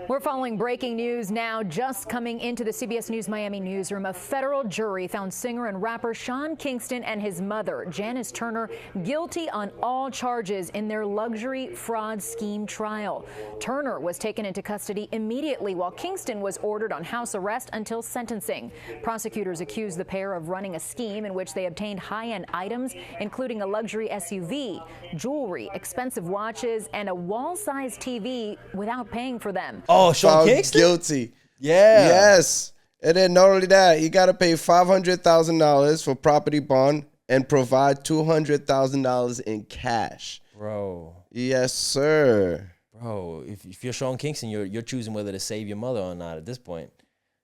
We're following breaking news now. Just coming into the CBS News Miami newsroom, a federal jury found singer and rapper Sean Kingston and his mother, Janice Turner, guilty on all charges in their luxury fraud scheme trial. Turner was taken into custody immediately while Kingston was ordered on house arrest until sentencing. Prosecutors accused the pair of running a scheme in which they obtained high-end items, including a luxury SUV, jewelry, expensive watches, and a wall-sized TV without paying for them. Oh, Sean Kingston? Guilty. Yeah. Yes. And then not only that, you got to pay $500,000 for property bond and provide $200,000 in cash. Bro. Yes, sir. Bro, if you're Sean Kingston, you're choosing whether to save your mother or not at this point.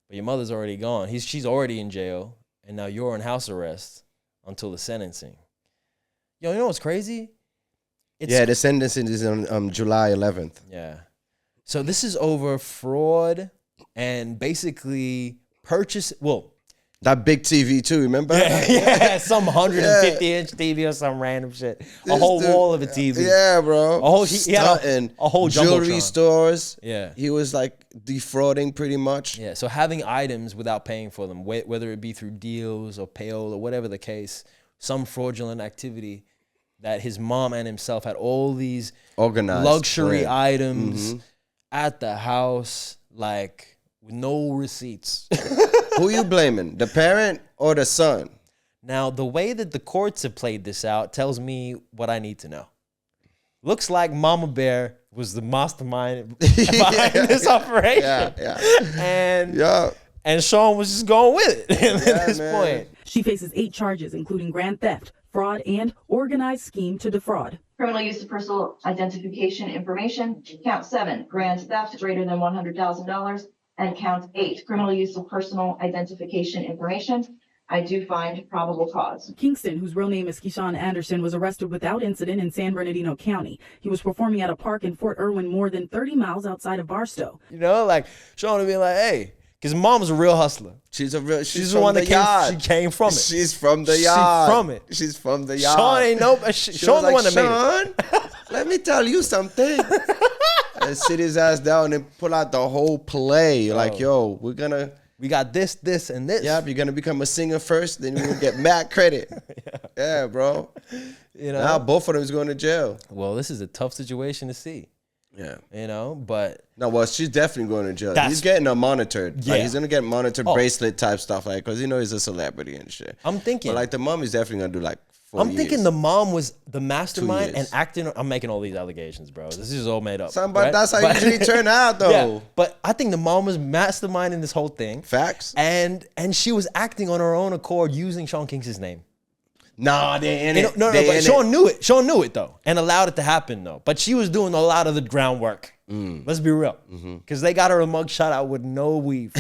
But your mother's already gone. She's already in jail, and now you're on house arrest until the sentencing. Yo, you know what's crazy? The sentencing is on July 11th. Yeah. So this is over fraud and basically purchase. Well, that big TV too, remember? Yeah, some 150-inch TV or some random shit. A whole wall of a TV. Yeah, bro. A whole jewelry Jumbotron. stores. Yeah. He was like defrauding pretty much. Yeah, so having items without paying for them, whether it be through deals or payola or whatever the case, some fraudulent activity that his mom and himself had all these organized luxury items at the house, like with no receipts. Who you blaming, the parent or the son? Now, the way that the courts have played this out tells me what I need to know. Looks like Mama Bear was the mastermind behind this operation. And Sean was just going with it at this point. She faces 8 charges, including grand theft, fraud, and organized scheme to defraud. Criminal use of personal identification information. Count 7, grand theft greater than $100,000. And count 8, criminal use of personal identification information. I do find probable cause. Kingston, whose real name is Keyshawn Anderson, was arrested without incident in San Bernardino County. He was performing at a park in Fort Irwin, more than 30 miles outside of Barstow. You know, like Sean would be like, hey, because mom's a real hustler. She's the one that yard. She came from it. She's from the yard. She's from it. She's from the yard. Sean ain't no. Sean the one that made it. Let me tell you something. And sit his ass down and pull out the whole play. Like, yo, we got this, and this. Yeah, you're gonna become a singer first, then you're gonna get mad credit. Yeah, bro. You know, now both of them is going to jail. Well, this is a tough situation to see. Yeah. You know, but no, well, she's definitely going to jail. He's getting monitored. Yeah. Like, he's gonna get monitored bracelet type stuff, like, because he's a celebrity and shit. I'm thinking, but like the mom is definitely gonna do like 4 years. thinking the mom was the mastermind and acting. I'm making all these allegations, bro. This is all made up. But that's how it usually turn out, though. Yeah, but I think the mom was masterminding this whole thing. Facts. And she was acting on her own accord using Sean Kingston's name. Nah, they in it. No, but Sean knew it. Sean knew it though, and allowed it to happen though. But she was doing a lot of the groundwork. Let's be real, because they got her a mugshot out with no weave.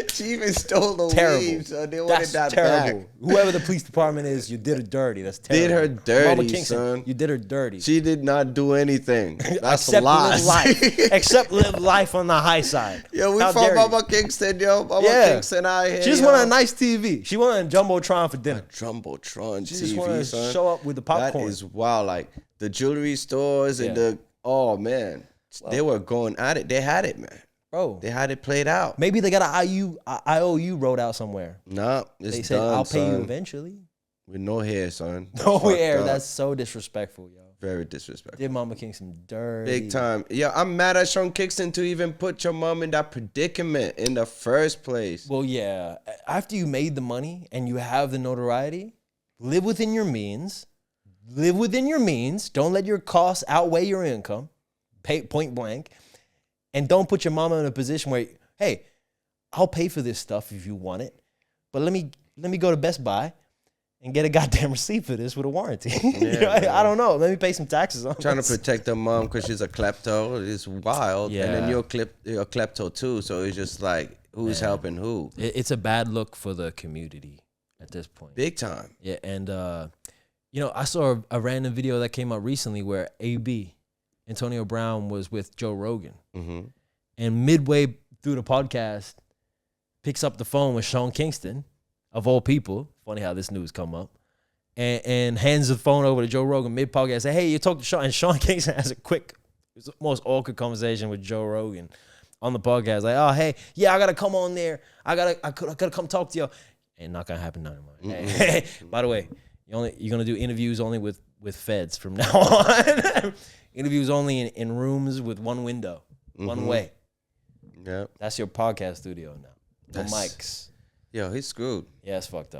She even stole the weave, so they wanted that terrible. back. Whoever the police department is, you did her dirty. That's terrible. Did her dirty, Mama Kingston, son. You did her dirty. She did not do anything. That's Except lies. live life. Except live life on the high side. Yo, we fought Mama Kingston, yo. Mama Kingston out here. She just wanted a nice TV. She wanted a Jumbotron for dinner. Jumbotron she TV, just wanted son. to show up with the popcorn. That is wild. Like the jewelry stores and oh man, they were going at it. They had it, man. Bro, they had it played out. Maybe they got an IOU wrote out somewhere. Nah, it's they said, done, I'll pay son. you eventually. With no hair, son. No hair. That's so disrespectful, yo. Very disrespectful. Did Mama Kingston dirty. Big time. Yeah, I'm mad at Sean Kingston to even put your mom in that predicament in the first place. Well, yeah. After you made the money and you have the notoriety, live within your means. Live within your means. Don't let your costs outweigh your income. Pay point blank. And don't put your mama in a position where, hey, I'll pay for this stuff if you want it, but let me go to Best Buy and get a goddamn receipt for this with a warranty. Yeah, I don't know. Let me pay some taxes on trying this. to protect her mom because she's a klepto. It's wild. Yeah. And then you're a klepto too. So it's just like, who's helping who? It's a bad look for the community at this point. Big time. Yeah, and I saw a random video that came out recently where Antonio Brown was with Joe Rogan. And midway through the podcast, picks up the phone with Sean Kingston, of all people. Funny how this news come up. And hands the phone over to Joe Rogan mid-podcast. Say, hey, you talked to Sean. And Sean Kingston has a quick was the most awkward conversation with Joe Rogan on the podcast. Like, oh, hey, yeah, I gotta come on there. I gotta come talk to you. Ain't not gonna happen anymore. Hey, by the way, you're gonna do interviews only with feds from now on. Interviews only in rooms with one window, one way. Yep. That's your podcast studio now. No mics. Yo, he's screwed. Yeah, it's fucked up.